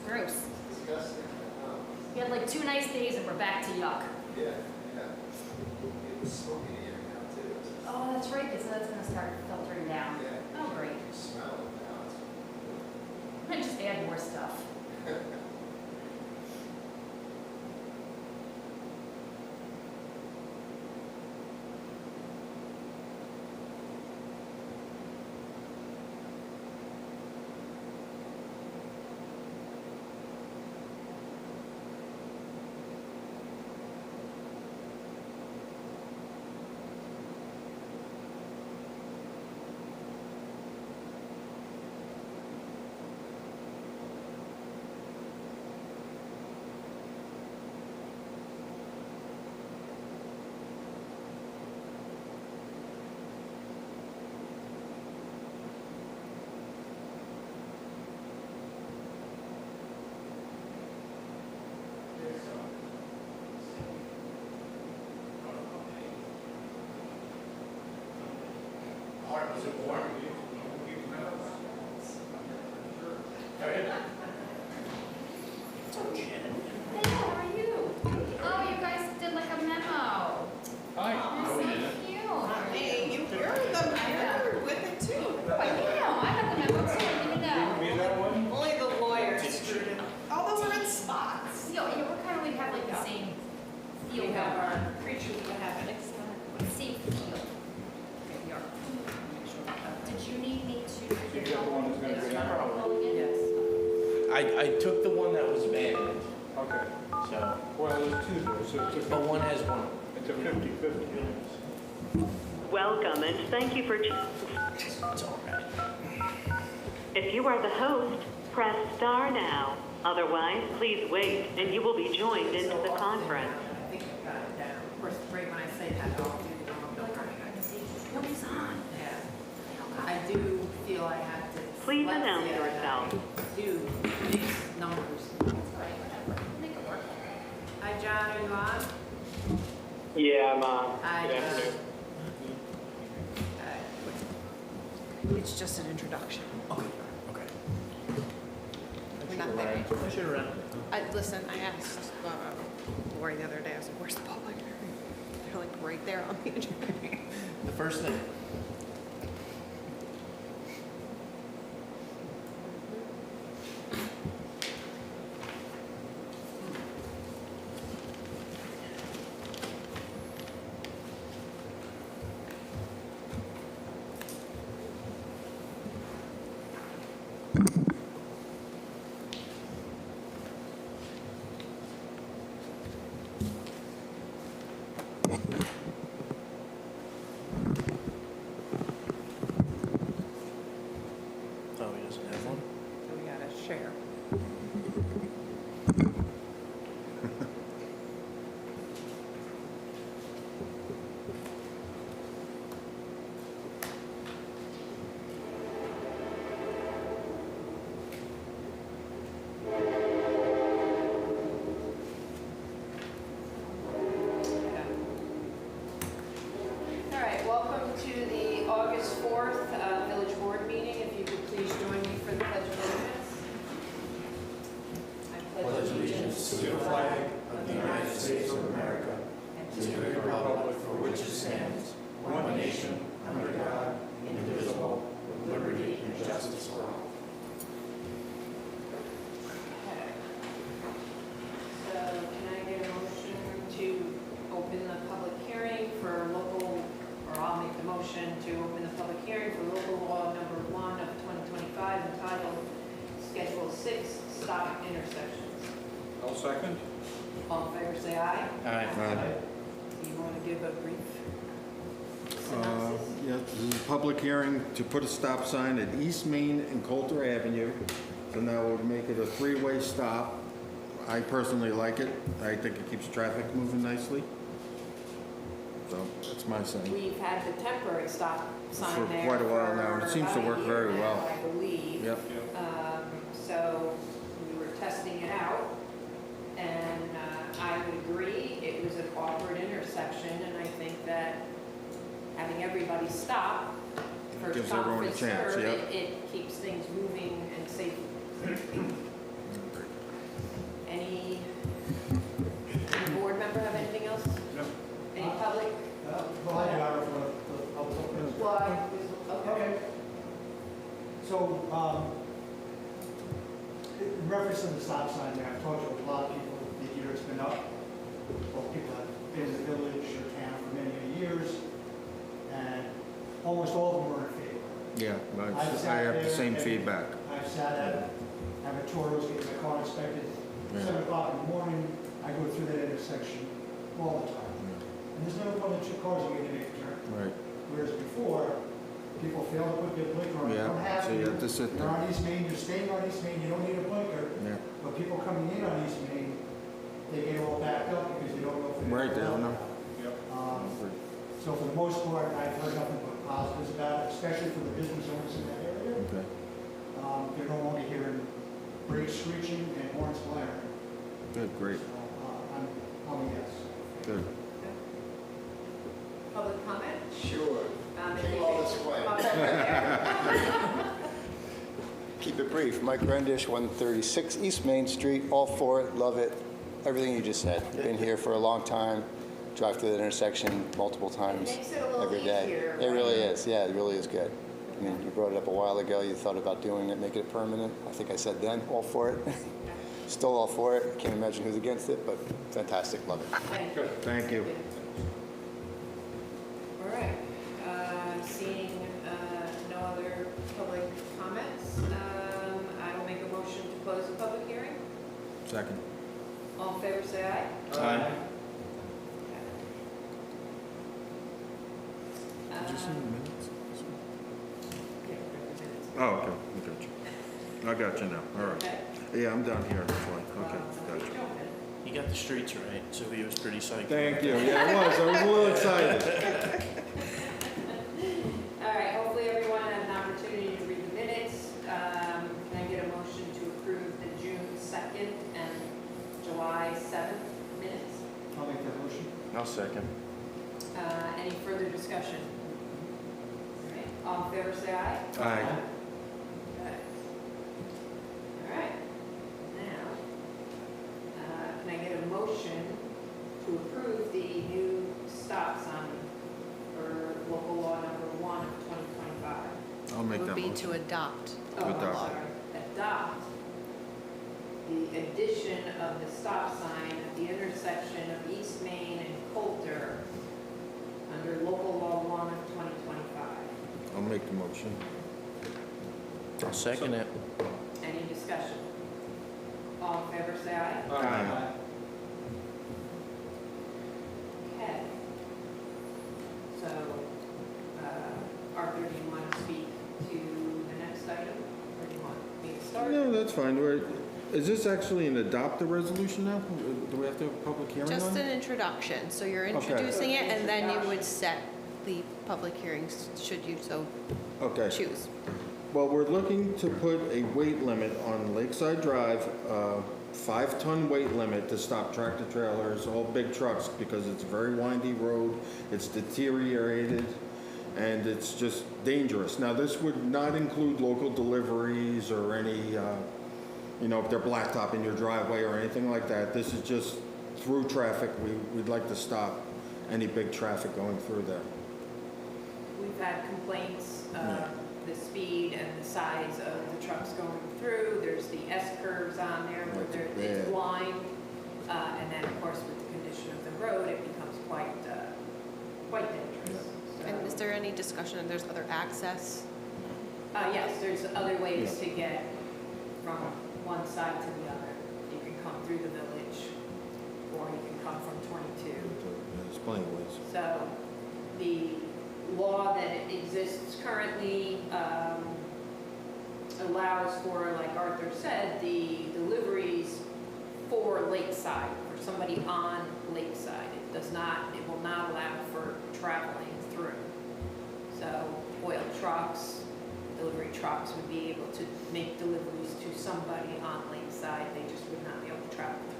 Gross. Disgusting. We had like 2 nice days and we're back to yuck. Yeah, yeah. It was smoky here now too. Oh, that's right, because that's gonna start filtering down. Yeah. Oh, great. You can smell it now. It's- I might just add more stuff. Was it warm? Hey, how are you? Oh, you guys did like a memo. Hi. That's so cute. Hey, you're with it too. Oh, I am. I have the memo too. I didn't even know. Read that one? Only the lawyers screwed it up. All those are in spots. Yo, yeah, we're kind of, we have like the same feel. We have our creatures of habit. Same feel. There we are. Did you need me to? You got the one that's gonna be on? Yes. I took the one that was abandoned, Okay. so, Well, there's two though, so it's but a, one has one. it's a 50-50. Welcome and thank you for. It's all right. If you are the host, press star now. Otherwise, please wait and you will be joined into the conference. I think I got it down. Of course, right when I say that, I'll do the wrong number. Nobody's on. Yeah. I do feel I have to. Please let's announce see, yourself. Do these numbers. Make it work. Hi, John, are you on? Yeah, I'm on. Hi, Good John. afternoon. It's just an introduction. Okay. We're not there. I should have ran. Listen, I asked Lori the other day, I was like, where's the public hearing? They're like right there on the agenda. The first thing. Oh, he doesn't have one? So we gotta share. All right, welcome to the August 4th Village Board meeting. If you could please join me for the Pledge of Allegiance. I pledge allegiance to the flag of the United States of America, and to the republic for which it stands, one nation, under God, indivisible, with liberty and justice for all. Okay. So can I get a motion to open the public hearing for local, or I'll make the motion to open the public hearing for local law number 1 of 2025 entitled Schedule 6 Stop Intersections. I'll second. All in favor, say aye. Aye. Do you want to give a brief synopsis? Yeah, this is a public hearing to put a stop sign at East Main and Coulter Avenue. So now we'll make it a 3-way stop. I personally like it. I think it keeps traffic moving nicely. So that's my saying. We've had the temporary stop sign For there quite a while now, and it for seems to about a work year very now, well. I believe. Yep. So we were testing it out, and I would agree, it was an awkward intersection, and I think that having everybody stop, first Gives come, everyone a first chance, served, yep. it keeps things moving and safe. So, in reference to the stop sign there, I've talked to a lot of people the year it's been up. Well, people have been in the village or town for many, many years, and almost all of them were in favor. Yeah, I've I sat have the there same and feedback. I've sat at Avatoros, getting my car inspected, Yeah. 7 o'clock in the morning, I go through that intersection all the time. And there's no more than 2 cars are going to make a turn. Right. Whereas before, people fail to put their blinker on. Yeah, You don't have so you have to sit You're there. on East Main, you're staying on East Main, you don't need a blinker. Yeah. But people coming in on East Main, they get all backed up because they don't know if they're. Right, they don't know. So for the most part, I've heard nothing but positives about it, especially for the business owners in that area. Okay. They're no longer hearing brakes screeching and horns blaring. Good, great, So I'm a yes. good. Public comment? Sure. Keep Keep all this quiet. Keep it brief. Mike Rendish, 136 East Main Street, all for it, love it, everything you just said. Been here for a long time, drive through that intersection multiple times makes it a little every day. easier, It right? really is, yeah, it really is good. I mean, you brought it up a while ago, you thought about doing it, making it permanent. I think I said then, all for it. Still all for it, can't imagine who's against it, but fantastic, love it. Thank you. Thank you. All right, seeing no other public comments, I will make a motion to close the public hearing. Second. All in favor, say aye. Aye. Did you see the Um, minutes? yeah, minutes. Oh, okay, I got you. I got you now, all right. Okay. Yeah, I'm down here, that's why, okay, got you. He got the streets right, so he was pretty psyched. Thank you, yeah, I was a little excited. All right, hopefully everyone had an opportunity to read the minutes. Can I get a motion to approve the June 2nd and July 7th minutes? I'll make that motion. I'll second. Any further discussion? All right, all in favor, say aye. Aye. Okay. All right. Now, can I get a motion to approve the new stop sign for local law number 1 of 2025? I'll make It that would be to motion. adopt. Oh, I'm Adopt. sorry. Adopt the addition of the stop sign at the intersection of East Main and Coulter under local law 1 of 2025. I'll make the motion. I'll second it. Any discussion? All in favor, say aye. Aye. Okay. So, Arthur, do you want to speak to the next item, or do you want me to start? No, that's fine. Is this actually an adopt the resolution now? Do we have to have a public hearing Just on an it? introduction, so you're Okay. introducing it, and then you would set the public hearings, should you so Okay. choose. Well, we're looking to put a weight limit on Lakeside Drive, 5-ton weight limit to stop tractor trailers, all big trucks, because it's a very windy road, it's deteriorated, and it's just dangerous. Now, this would not include local deliveries or any, if they're blacktop in your driveway or anything like that. This is just through traffic. We'd like to stop any big traffic going through there. We've had complaints of the speed and the size of the trucks going through. There's the S-curves on there where That's it's bad. blind. And then, of course, with the condition of the road, it becomes quite dangerous. And is So, there any discussion, there's other access? yes, there's other ways to get from one side to the other. You can come through the village, or you can come from 22. There's plenty of ways. So the law that exists currently allows for, like Arthur said, the deliveries for Lakeside, for somebody on Lakeside. It will not allow for traveling through. So oil trucks, delivery trucks would be able to make deliveries to somebody on Lakeside. They just would not be able to travel through.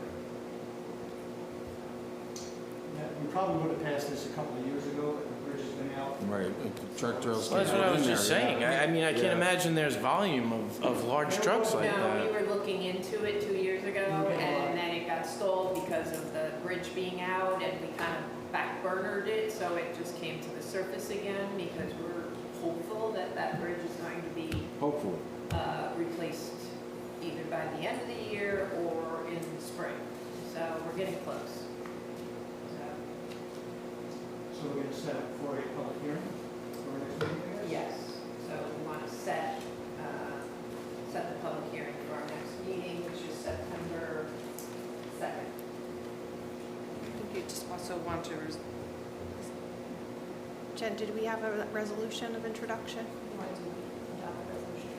Yeah, we probably would have passed this a couple of years ago, but the bridge has been out. Right, truck trails. Well, that's what I was just saying. I mean, I can't Yeah. imagine there's volume of large trucks like No, we that. were looking into it 2 years ago, and then it got stalled because of the bridge being out, and we kind of backburnered it, so it just came to the surface again, because we're hopeful that that bridge is going to be Hopefully. So we're going to set up for a public hearing for our next meeting, I guess? Yes, so we want to set the public hearing for our next meeting, which is September 2nd. I think you just also want to, Jen, did we have a resolution of introduction? You want to adopt the resolution?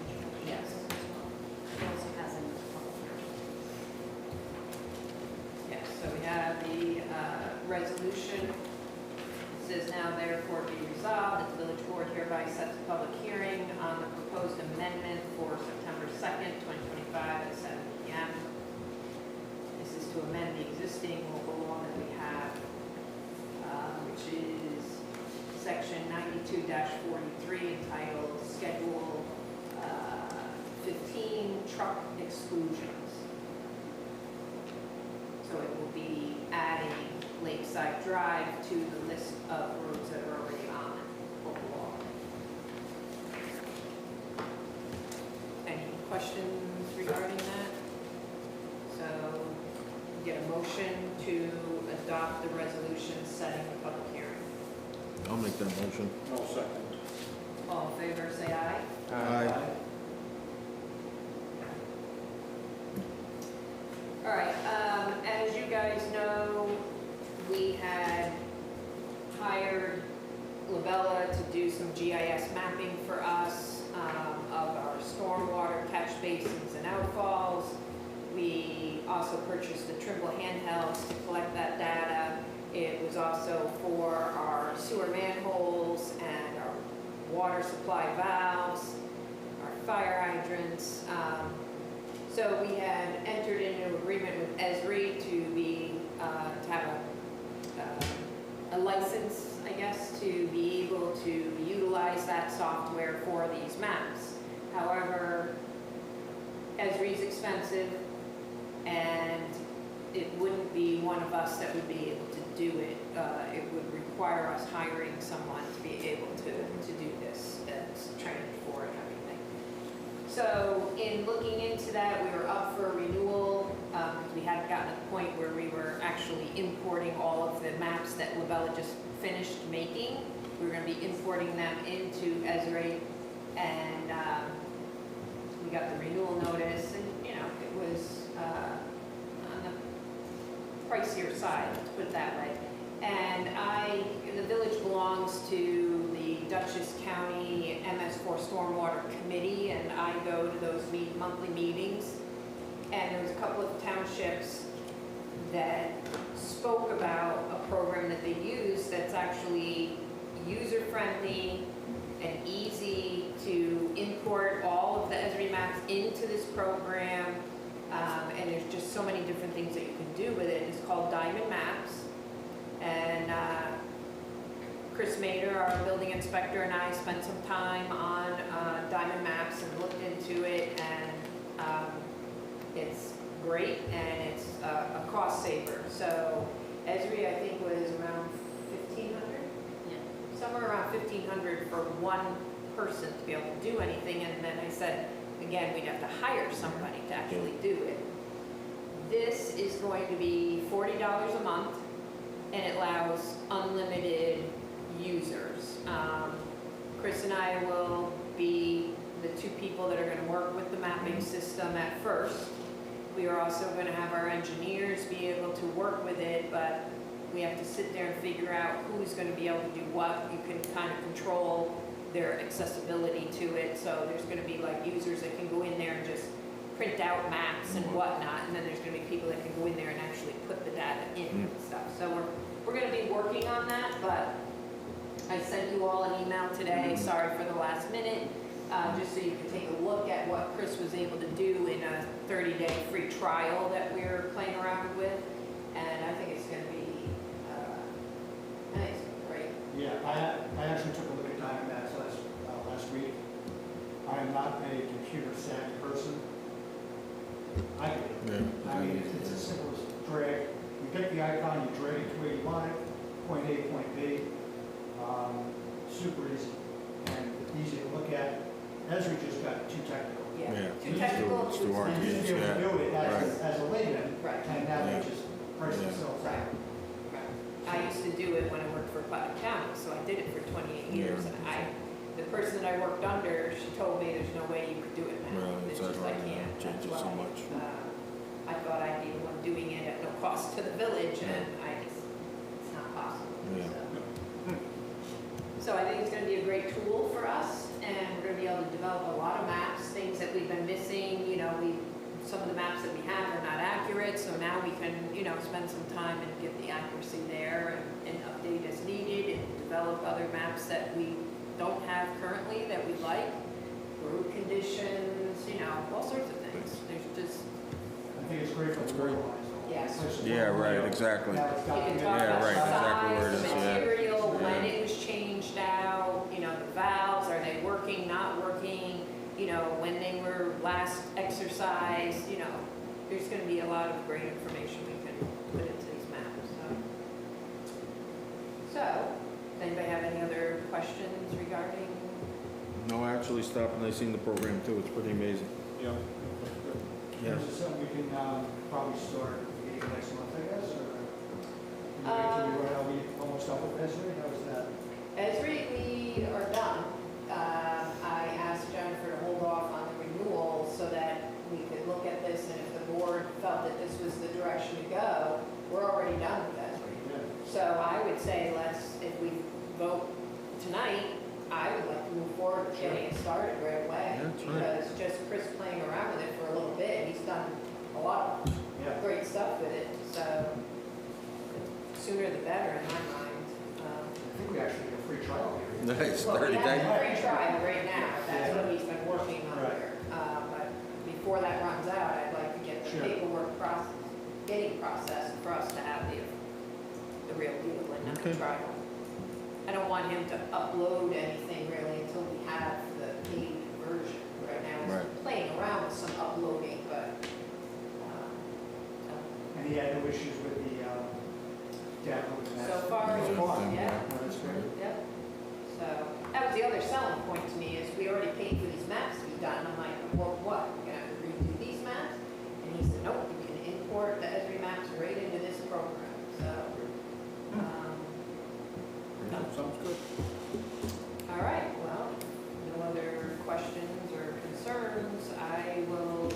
Yes. It also has a public hearing. Yes, so we have the resolution. It says now therefore be resolved that the village board hereby sets a public hearing on the proposed amendment for September 2nd, 2025 at 7 p.m. This is to amend the existing local law that we have, which is section 92-43 entitled Schedule 15 Truck Exclusions. So it will be adding Lakeside Drive to the list of roads that are already on local law. Any questions regarding that? So get a motion to adopt the resolution setting the public hearing. I'll make that motion. I'll second. All in favor, say aye. Aye. All right, as you guys know, we had hired Labella to do some GIS mapping for us of our stormwater catch basins and outfalls. We also purchased the Trimble handhelds to collect that data. It was also for our sewer manholes and our water supply valves, our fire hydrants. So we had entered into an agreement with Esri to have a license, I guess, to be able to utilize that software for these maps. However, Esri's expensive, and it wouldn't be one of us that would be able to do it. It would require us hiring someone to be able to do this, and trained for it and everything. So in looking into that, we were up for renewal. We hadn't gotten to the point where we were actually importing all of the maps that Labella just finished making. We were going to be importing them into Esri, and we got the renewal notice, and it was on the pricier side, let's put it that way. And the village belongs to the Dutchess County MS4 Stormwater Committee, and I go to those monthly meetings. And there was a couple of townships that spoke about a program that they use that's actually user-friendly and easy to import all of the Esri maps into this program. And there's just so many different things that you can do with it. It's called Diamond Maps. And Chris Mader, our building inspector, and I spent some time on Diamond Maps and looked into it, and it's great, and it's a cost saver. So Esri, I think, was around $1,500? Yeah. Somewhere around $1,500 for one person to be able to do anything, and then I said, again, we'd have to hire somebody to actually do it. This is going to be $40 a month, and it allows unlimited users. Chris and I will be the two people that are going to work with the mapping system at first. We are also going to have our engineers be able to work with it, but we have to sit there and figure out who's going to be able to do what. You can kind of control their accessibility to it. So there's going to be like users that can go in there and just print out maps and whatnot, and then there's going to be people that can go in there and actually put the data in and stuff. So we're going to be working on that, but I sent you all an email today, sorry for the last minute, just so you can take a look at what Chris was able to do in a 30-day free trial that we're playing around with, and I think it's going to be nice, great. Yeah, I actually took a look at Diamond Maps last week. I am not a computer savvy person. I get it. Yeah. I mean, it's as simple as drag. You get the icon, you drag it to where you want it, point A, point B. Super easy and easy to look at. Esri just got too technical. Yeah, Yeah. too technical, It's too too hard. And just be able to do it as a layman, Right. and that Yeah. would just price Yeah. itself Right. out. Right. I used to do it when I worked for Putnam County, so I did it for 28 years. And the person that I worked under, she told me there's no way you could do it now. Right, It's just, I exactly. can't. Changes That's so why, much. I thought I'd be the one doing it at no cost to the village, and it's not possible. Yeah. So I think it's gonna be a great tool for us, and we're gonna be able to develop a lot of maps, things that we've been missing, some of the maps that we have are not accurate, so now we can, spend some time and get the accuracy there and update as needed and develop other maps that we don't have currently that we like, road conditions, all sorts of things. There's just, I think it's great for That's the great. localized. Yes. Yeah, right, exactly. Now it's you can documented. talk Yeah, about right, the exactly where it size, is, the yeah. material, when Yeah. it was changed out, the valves, are they working, not working, when they were last exercised, there's gonna be a lot of great information we can put into these maps, so. So, does anybody have any other questions regarding? No, I actually stopped and I seen the program too. It's pretty amazing. Yeah. Yeah. This is something we can probably start beginning next month, I guess, or are we almost up with Esri? How's that? Esri, we are done. I asked Jennifer to hold off on the renewal so that we could look at this, and if the board felt that this was the direction to go, we're already done with Esri. Yeah. So I would say if we vote tonight, I would like to move forward with getting it started right away. Yeah, that's right. Because just Chris playing around with it for a little bit, he's done a lot of Yeah. great stuff with it, so sooner the better in my mind. I think we actually get a free trial here. Nice, Well, 30 we have days. a free trial right now, that's Yeah. what he's been working on Right. there. But before that runs out, I'd like to get the Sure. paperwork getting processed for us to have the real deal and not the Okay. trial. I don't want him to upload anything really until we have the paid version. Right now, he's Right. playing around with some uploading, but, And he had no issues with the download. so far, Yeah. he's, yeah. No, that's great. Yep. So that was the other selling point to me is we already paid for these maps to be done. I'm like, well, what? You're gonna have to redo these maps? And he said, nope, you can import the Esri maps right into this program. So, Sounds good. all right, well, no other questions or concerns. I will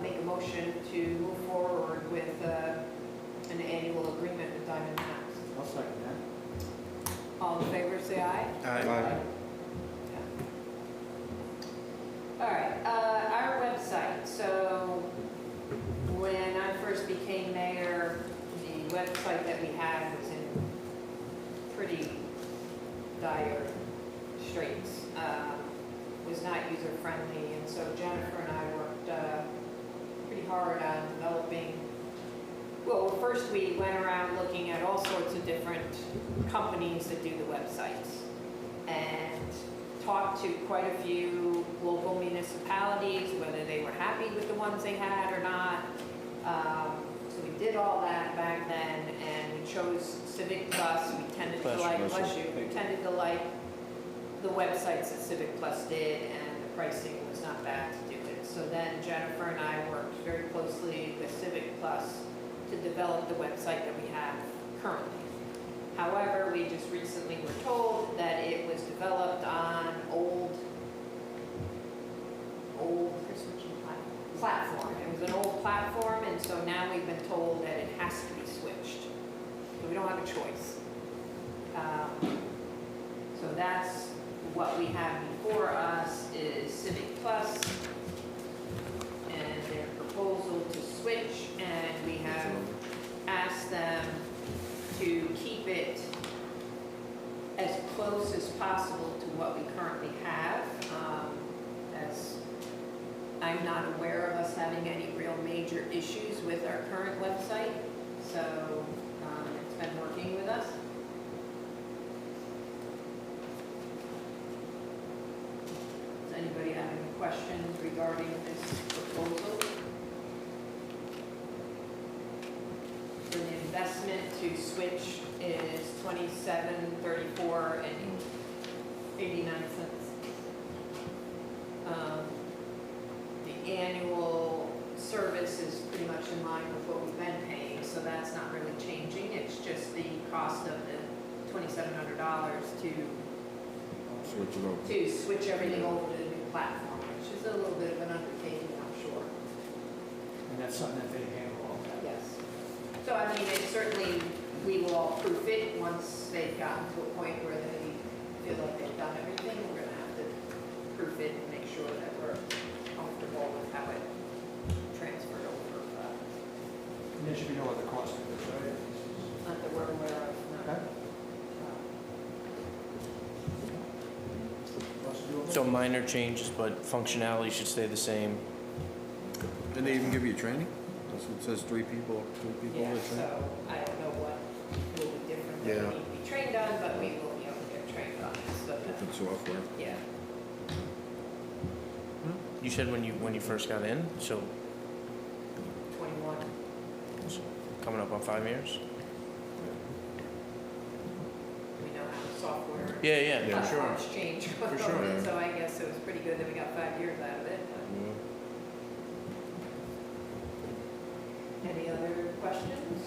make a motion to move forward with an annual agreement with Diamond Maps. I'll second that. All in favor, say aye. Aye. All right, our website. So when I first became mayor, the website that we had was in pretty dire straits. Was not user-friendly, and so Jennifer and I worked pretty hard on developing. Well, first we went around looking at all sorts of different companies that do the websites and talked to quite a few local municipalities, whether they were happy with the ones they had or not. So we did all that back then, and we chose Civic Plus. We tended to like, we tended to like the websites that Civic Plus did, and the pricing was not bad to do it. So then Jennifer and I worked very closely with Civic Plus to develop the website that we have currently. However, we just recently were told that it was developed on old platform. It was an old platform, and so now we've been told that it has to be switched. So we don't have a choice. So that's what we have before us is Civic Plus and their proposal to switch, and we have asked them to keep it as close as possible to what we currently have. As I'm not aware of us having any real major issues with our current website, so it's been working with us. Does anybody have any questions regarding this proposal? So the investment to switch is $27.34 and 89 cents. The annual service is pretty much in line with what we've been paying, so that's that's not really changing. It's just the cost of the $2,700 Switch it over. to switch everything over to the new platform, which is a little bit of an undertaking, I'm sure. And that's something that they handle all that. Yes. So I mean, it certainly, we will all proof it once they've gotten to a point where they feel like they've done everything. We're gonna have to proof it and make sure that we're comfortable with how it transferred over. And there should be no other cost to this, right? Not that we're aware of, no. Okay. Russ, you okay? So minor changes, but functionality should stay the same. Didn't they even give you training? It says three people Yeah, to train. so I don't know what will be different that Yeah. we need to be trained on, but we will be able to get trained on it, so that, Different software. yeah. You said when you first got in, so 21. so coming up on 5 years? We know how the software Yeah, yeah, for sure. platforms change. For sure, yeah. So I guess it was pretty good that we got 5 years out of it. Any other questions?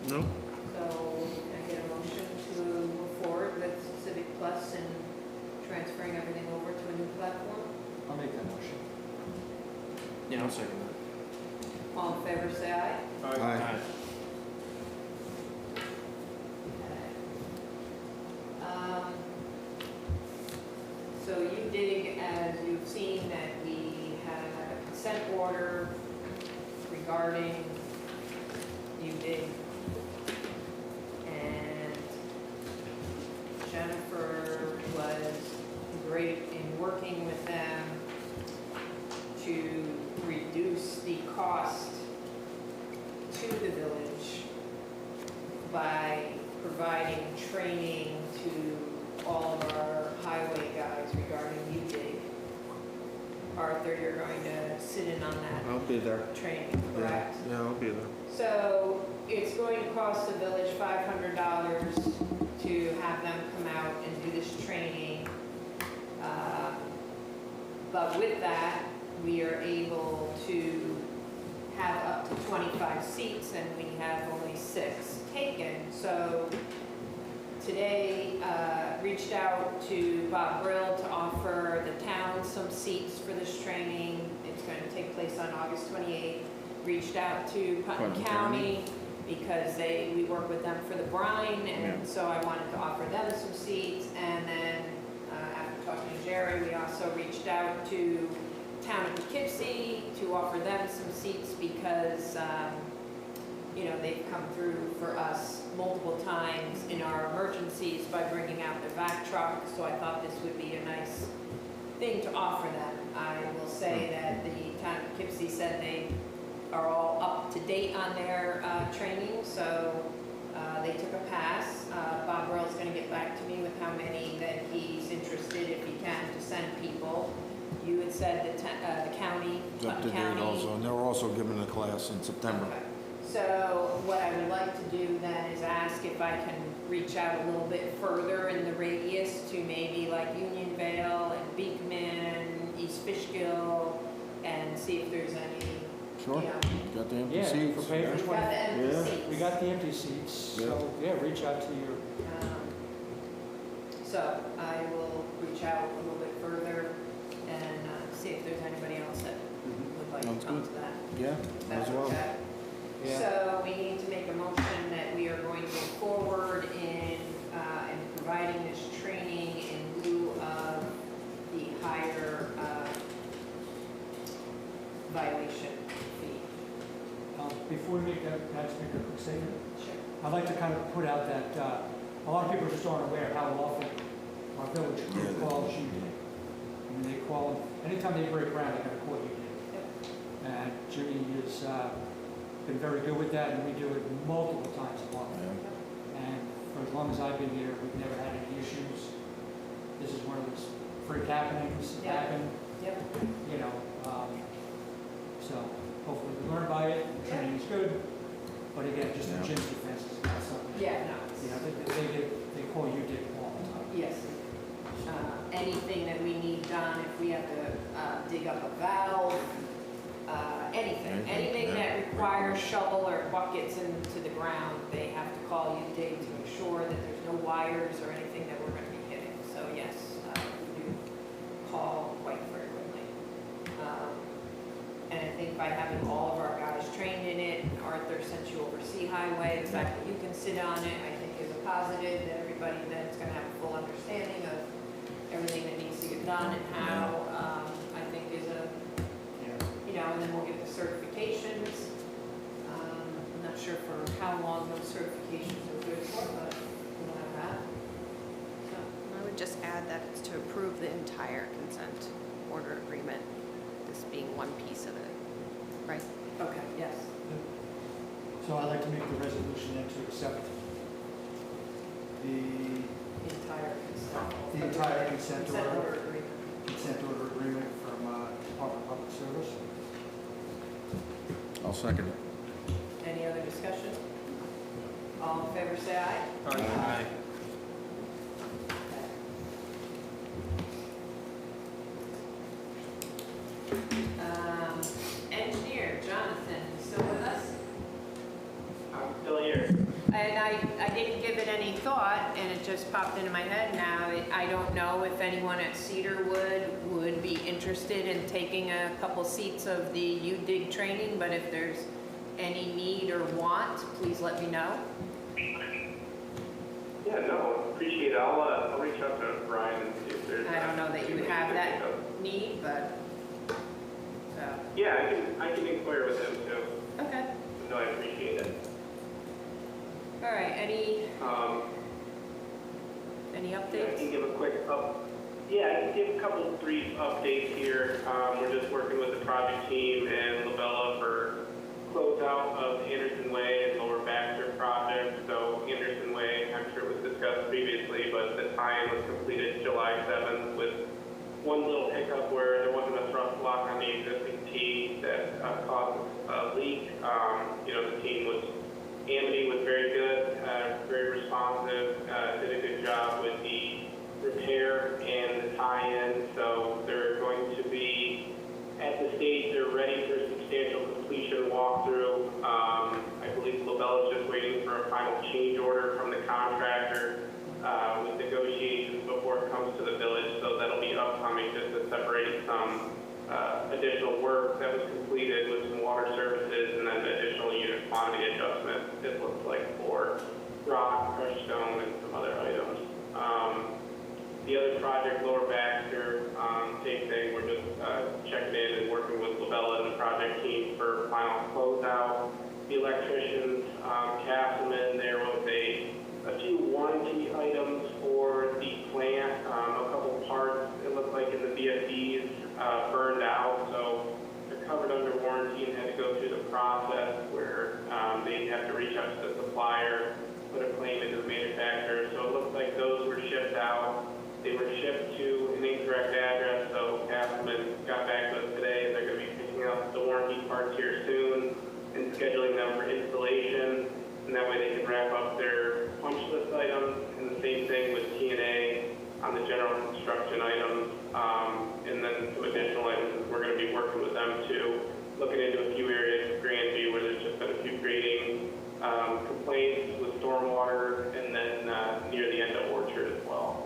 No? So can I get a motion to move forward with Civic Plus and transferring everything over to a new platform? I'll make that motion. Yeah, I'll second that. All in favor, say aye. Aye. Um, So UDIG, as you've seen, that we had a consent order regarding UDIG. And Jennifer was great in working with them to reduce the cost to the village by providing training to all of our highway guys regarding UDIG. Arthur, you're going to sit in on that I'll be there. training, correct? Yeah, I'll be there. So it's going to cost the village $500 to have them come out and do this training. But with that, we are able to have up to 25 seats, and we have only 6 taken. So today, reached out to Bob Brill to offer the town some seats for this training. It's going to take place on August 28th. Reached out to Putnam Putnam County because we work with them for the brine, and so I wanted to offer them some seats. And then after talking to Jerry, we also reached out to Town of Poughkeepsie to offer them some seats because they've come through for us multiple times in our emergencies by bringing out their vac truck, so I thought this would be a nice thing to offer them. I will say that the Town of Poughkeepsie said they are all up to date on their training, so they took a pass. Bob Burrell's going to get back to me with how many that he's interested, if he can, to send people. You had said the county, It's up to Putnam date County. also, and they're also giving a class in September. Okay. So what I would like to do then is ask if I can reach out a little bit further in the radius to maybe like Unionvale and Beekman, East Fishkill, and see if there's any, Sure. you know, Got the empty Yeah, seats. for pay for we've got the empty Yeah. seats. We got the empty seats, so, yeah, reach out to your, So I will reach out a little bit further and see if there's anybody else that would like Sounds to come good. to that. Yeah, That's as well. okay. yeah. So we need to make a motion that we are going to go forward in providing this training in lieu of the higher violation fee. Before we make that, can I just make a quick statement? Sure. I'd like to kind of put out that a lot of people just aren't aware how often our village crew calls UDIG. I mean, they call, anytime they break ground, they're going to call UDIG. And Jimmy has been very good with that, and we do it multiple times a month. And for as long as I've been here, we've never had any issues. This is one of those freak happenings that Yeah. happen, Yep. you know. So hopefully we learn by it, the training is good. But again, just in Yeah. Jim's defense, it's not something. Yeah, no. You know, they call UDIG all the time. Yes. Anything that we need done, if we have to dig up a valve, anything that requires shovel or buckets into the ground, they have to call UDIG to ensure that there's no wires or anything that we're gonna be hitting. So yes, we do call quite frequently. And I think by having all of our guys trained in it, Arthur, since you oversee highway, the fact that you can sit on it, I think is a positive, that everybody then's gonna have a full understanding of everything that needs to get done and how, I think is a, you know, and then we'll get the certifications. I'm not sure for how long those certifications are good for, but we'll have that. So, I would just add that it's to approve the entire consent order agreement, this being one piece of it, right? okay, yes. So I'd like to make the resolution then to accept the The entire consent. entire consent order agreement. agreement from Department of Public Service. I'll second it. Any other discussion? All in favor, say aye. Aye. Engineer, Jonathan, you still with us? I'm still here. And I didn't give it any thought, and it just popped into my head now. I don't know if anyone at Cedarwood would be interested in taking a couple seats of the UDIG training, but if there's any need or want, please let me know. Yeah, no, appreciate it. I'll reach out to Brian and see if there's. I don't know that you would have that need, but, so, Yeah, I can inquire with him too. okay. No, I appreciate it. All right, any I can updates? give a quick yeah, I can give a couple brief updates here. We're just working with the project team and Labella for closeout of Anderson Way and Lower Baxter project. So Anderson Way, I'm sure it was discussed previously, but the tie-in was completed July 7th with one little hiccup where there wasn't a thrust lock on the existing T that caused a leak. You know, the team was, Amity was very good, very responsive, did a good job with the repair and the tie-in. So they're going to be at the stage they're ready for substantial completion walkthrough. I believe Labella's just waiting for a final change order from the contractor with negotiations before it comes to the village. So that'll be upcoming, just to separate some additional work that was completed with some water services and then additional unit quantity adjustment, it looks like, for rock, crushed stone, and some other items. The other project, Lower Baxter, same thing. We're just checking in and working with Labella and the project team for final closeout. The electricians, Castleman, there was a few warranty items for the plant. A couple parts, it looked like in the VFDs, burned out, so they're covered under warranty and had to go through the process where they have to reach out to the supplier, put a claim into the manufacturer. So it looks like those were shipped out. They were shipped to an incorrect address, so Castleman got back to us today, and they're going to be picking up the warranty parts here soon and scheduling them for installation, and that way they can wrap up their punch list items, and the same thing with T&A on the general construction items, and then some additional items. We're going to be working with them too, looking into a few areas of Grandview where there's just been a few grading complaints with stormwater, and then near the end of Orchard as well.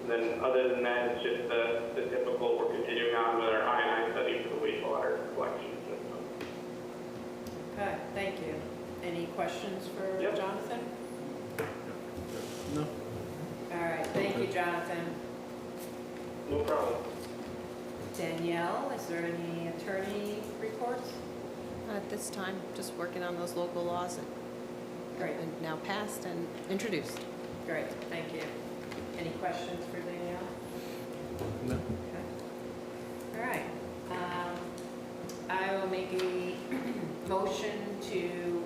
And then other than that, it's just the typical, we're continuing on with our I&I study for the wastewater collection system. Okay, thank you. Any questions for Yep. Jonathan? No. All right, thank you, Jonathan. No problem. Danielle, is there any attorney reports? At this time, just working on those local laws that Great. have been now passed and introduced. Great, thank you. Any questions for Danielle? No. Okay. All right. I will make a motion to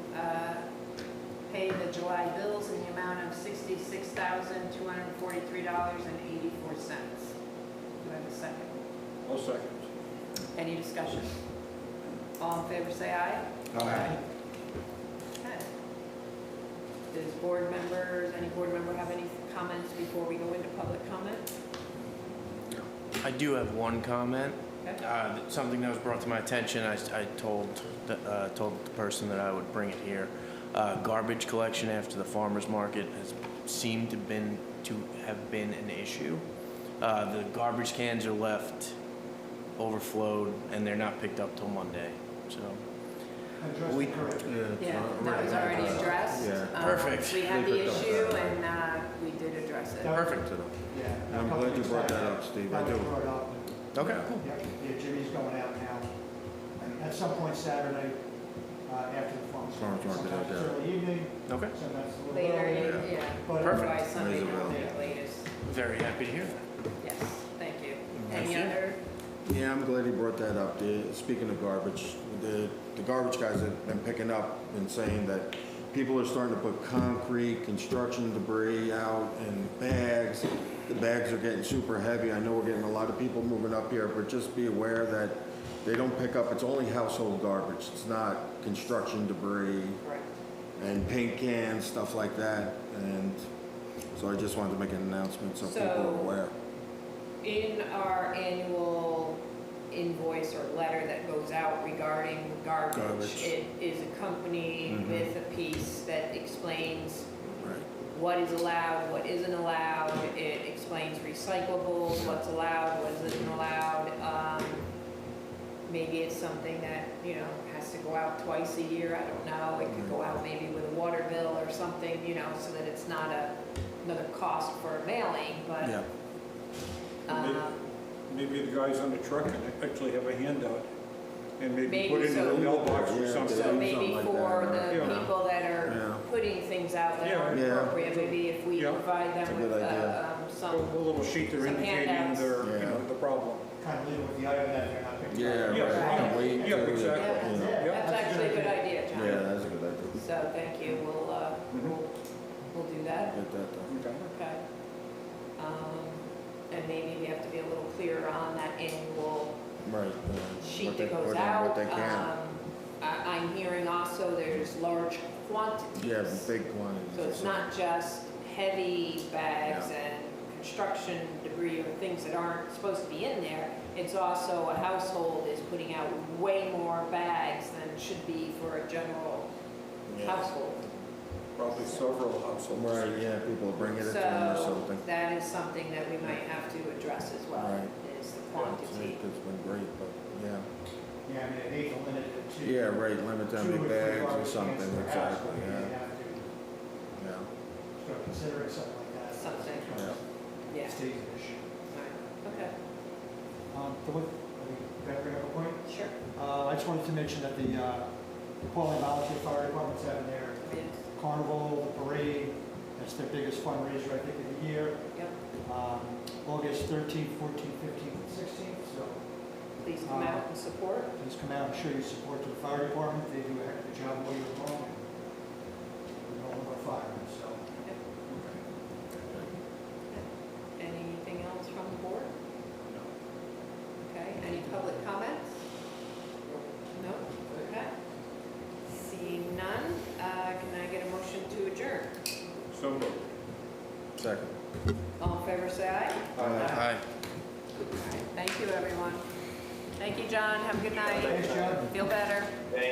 pay the July bills in the amount of $66,243.84. Do I have a second? I'll second. Any discussion? All in favor, say aye. Aye. Okay. Does board members, any board member have any comments before we go into public comment? I do have one comment. Okay. Something that was brought to my attention, I told the person that I would bring it here. Garbage collection after the farmer's market has seemed to have been an issue. The garbage cans are left overflowed and they're not picked up till Monday, so. Address We- it correctly. Yeah, that was already addressed. Yeah. Perfect. We had They the picked up issue that. and we did address it. Perfect. Yeah. I'm glad you brought that up, Steve. I That was do. brought up. Okay, cool. Yeah, Jimmy's going out now. And at some point Saturday, after the farmer's Farmer's market, sometimes it's okay. early evening, Okay, sometimes it's a little Later, early. yeah. But- Perfect. By Sunday Raise it morning up. at latest. very happy to hear that. Yes, thank you. Thank Any you. other? Yeah, I'm glad he brought that up. Speaking of garbage, the garbage guys have been picking up and saying that people are starting to put concrete, construction debris out in bags. The bags are getting super heavy. I know we're getting a lot of people moving up here, but just be aware that they don't pick up, it's only household garbage. It's not construction debris Right. and paint cans, stuff like that. And so I just wanted to make an announcement so people So- are aware. In our annual invoice or letter that goes out regarding garbage, Garbage. it is accompanied Mhm. with a piece that explains Right. what is allowed, what isn't allowed. It explains recyclables, what's allowed, what isn't allowed. Maybe it's something that, has to go out twice a year, I don't know. It could go out maybe with a water bill or something, so that it's not another cost for mailing, but. Yeah. um, Maybe the guys on the truck can actually have a handout and maybe Maybe put it in so. the mailbox or Yeah, something. So Something maybe like for that, the yeah. people that Yeah. are putting things out that aren't Yeah. Yeah. appropriate, maybe if we Yeah. provide It's a them good with idea. some, A little sheet they're Some indicating handouts. their, Yeah. the problem. Kind of leave it with the item that they're not picking Yeah, up. Yeah, right. right. And wait Yeah, till- exactly. yeah, you know. Yeah. that's actually a good idea, John. Yeah, that's a good idea. So thank you, we'll do that. Get that done. Okay. Okay. And maybe we have to be a little clearer on that annual Right. sheet What they that goes put in, out. What they can. I'm hearing also there's large quantities. Yeah, big quantities. So it's not just heavy bags and construction debris or things that aren't supposed to be in there. It's also a household is putting out way more bags than should be for a general Yeah. household. Probably several households. Right, yeah, people bring it to them or So something. that is something that we might have to address as well, Right. is the quantity. It's been great, but, yeah. Yeah, I mean, it ain't limited to. Yeah, right, limit how 2 many or 3 bags or garbage something, cans per house, exactly, but we yeah. may have to Yeah, start considering something like that. Something. yeah. Yeah. Stays an issue. Right. Okay, Can I bring up a point? sure. I just wanted to mention that the Pauling Volunteer Fire Department's having their Yes. carnival, the parade. That's their biggest fundraiser, I think, of the year. Yep. August 13th, 14th, 15th, and 16th. So Please come out and support. please come out and show your support to the fire department. They do a heck of a job all year long. We're all about firemen, so. Anything else from the board? Okay, any public comments? No? Okay. Seeing none, can I get a motion to adjourn? So moved. Second. All in favor, say aye. Hi. All right, thank you, everyone. Thank you, John, have a good night. Thanks, John. Feel better. Thank